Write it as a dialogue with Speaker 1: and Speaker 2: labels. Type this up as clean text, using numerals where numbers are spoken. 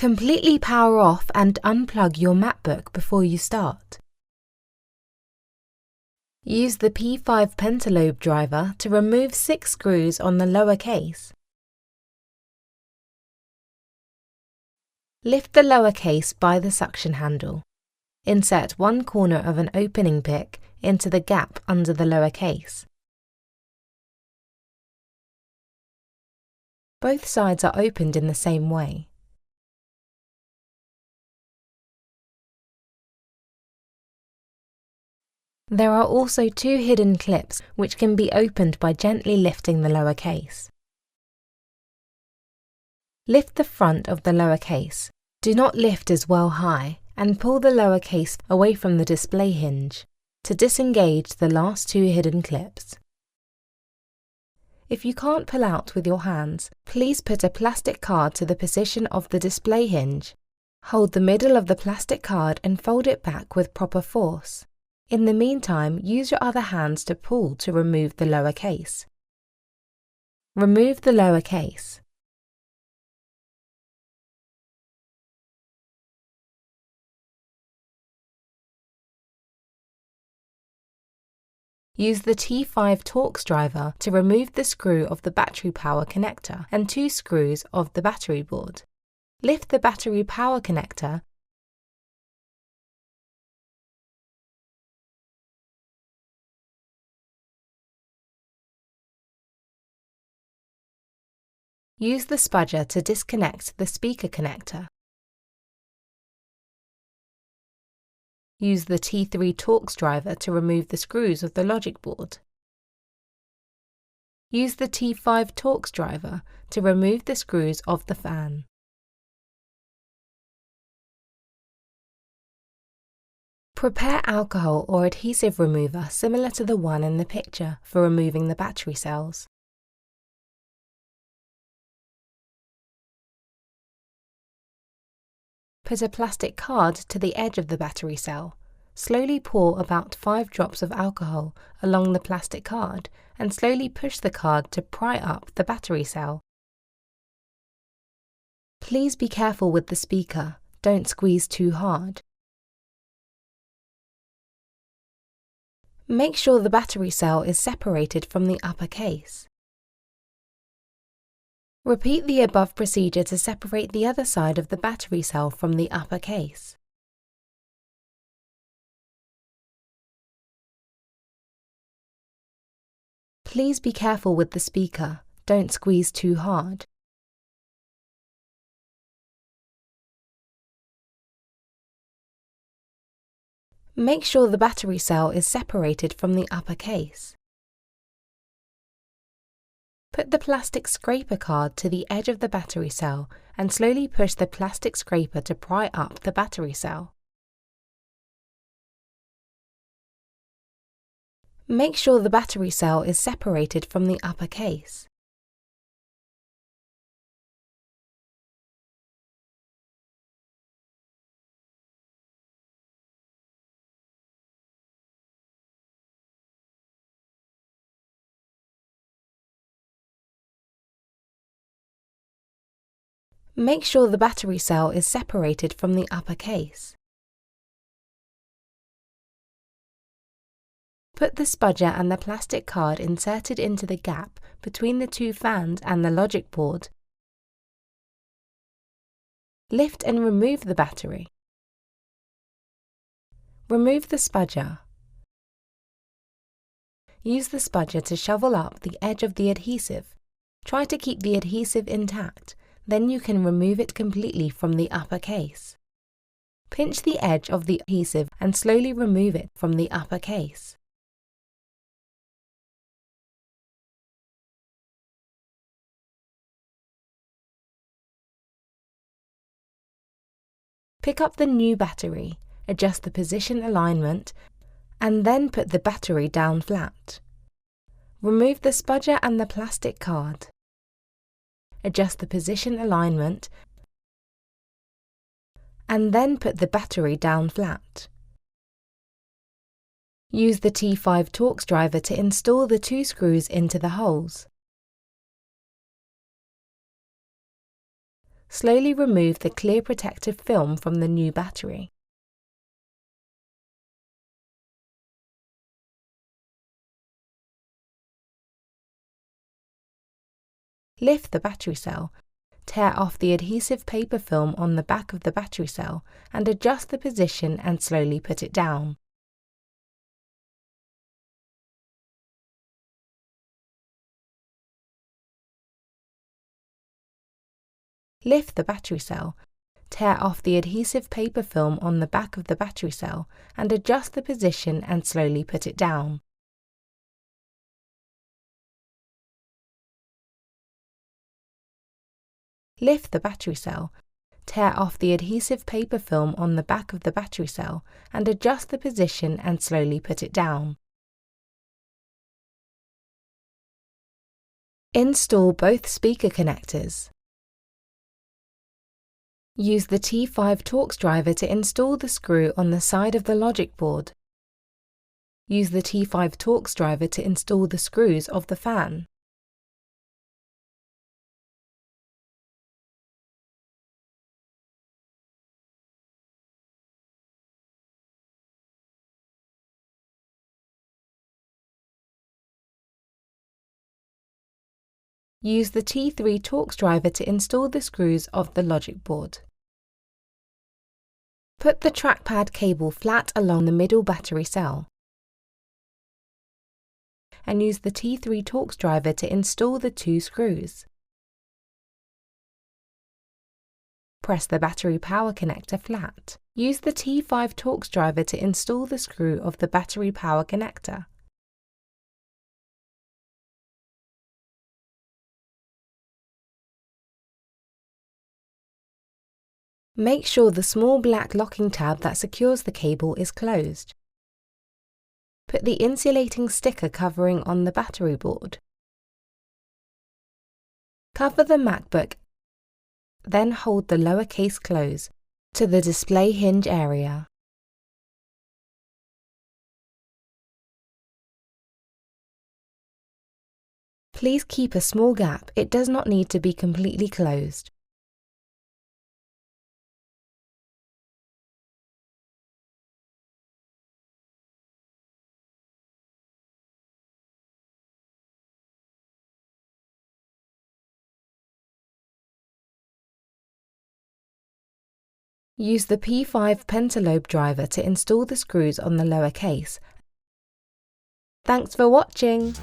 Speaker 1: Completely power off and unplug your MacBook before you start. Use the P5 pentalobe driver to remove 6 screws on the lower case. Lift the lower case by the suction handle. Insert one corner of an opening pick into the gap under the lower case. Both sides are opened in the same way. There are also 2 hidden clips which can be opened by gently lifting the lower case. Lift the front of the lower case. Do not lift as well high, and pull the lower case away from the display hinge to disengage the last 2 hidden clips. If you can't pull out with your hands, please put a plastic card to the position of the display hinge. Hold the middle of the plastic card and fold it back with proper force. In the meantime, use your other hands to pull to remove the lower case. Remove the lower case. Use the T5 Torx driver to remove the screw of the battery power connector and 2 screws of the battery board. Lift the battery power connector . Use the spudger to disconnect the speaker connector. Use the T3 Torx driver to remove the screws of the logic board. Use the T5 Torx driver to remove the screws of the fan. Prepare alcohol or adhesive remover similar to the one in the picture for removing the battery cells. Put a plastic card to the edge of the battery cell. Slowly pour about 5 drops of alcohol along the plastic card and slowly push the card to pry up the battery cell. Please be careful with the speaker, don't squeeze too hard. Make sure the battery cell is separated from the upper case. Repeat the above procedure to separate the other side of the battery cell from the upper case. Please be careful with the speaker, don't squeeze too hard. Make sure the battery cell is separated from the upper case. Put the plastic scraper card to the edge of the battery cell and slowly push the plastic scraper to pry up the battery cell. Make sure the battery cell is separated from the upper case. Make sure the battery cell is separated from the upper case. Put the spudger and the plastic card inserted into the gap between the 2 fans and the logic board. Lift and remove the battery. Remove the spudger. Use the spudger to shovel up the edge of the adhesive. Try to keep the adhesive intact. Then you can remove it completely from the upper case. Pinch the edge of the adhesive and slowly remove it from the upper case. Pick up the new battery, adjust the position alignment, and then put the battery down flat. Remove the spudger and the plastic card. Adjust the position alignment, and then put the battery down flat. Use the T5 Torx driver to install the 2 screws into the holes. Slowly remove the clear protective film from the new battery. Lift the battery cell, tear off the adhesive paper film on the back of the battery cell and adjust the position and slowly put it down. Lift the battery cell, tear off the adhesive paper film on the back of the battery cell and adjust the position and slowly put it down. Lift the battery cell, tear off the adhesive paper film on the back of the battery cell and adjust the position and slowly put it down. Install both speaker connectors. Use the T5 Torx driver to install the screw on the side of the logic board. Use the T5 Torx driver to install the screws of the fan. Use the T3 Torx driver to install the screws of the logic board. Put the trackpad cable flat along the middle battery cell and use the T3 Torx driver to install the two screws. Press the battery power connector flat. Use the T5 Torx driver to install the screw of the battery power connector. Make sure the small black locking tab that secures the cable is closed. Put the insulating sticker covering on the battery board. Cover the MacBook, then hold the lower case close to the display hinge area. Please keep a small gap, it does not need to be completely closed. Use the P5 pentalobe driver to install the screws on the lower case. Thanks for watching!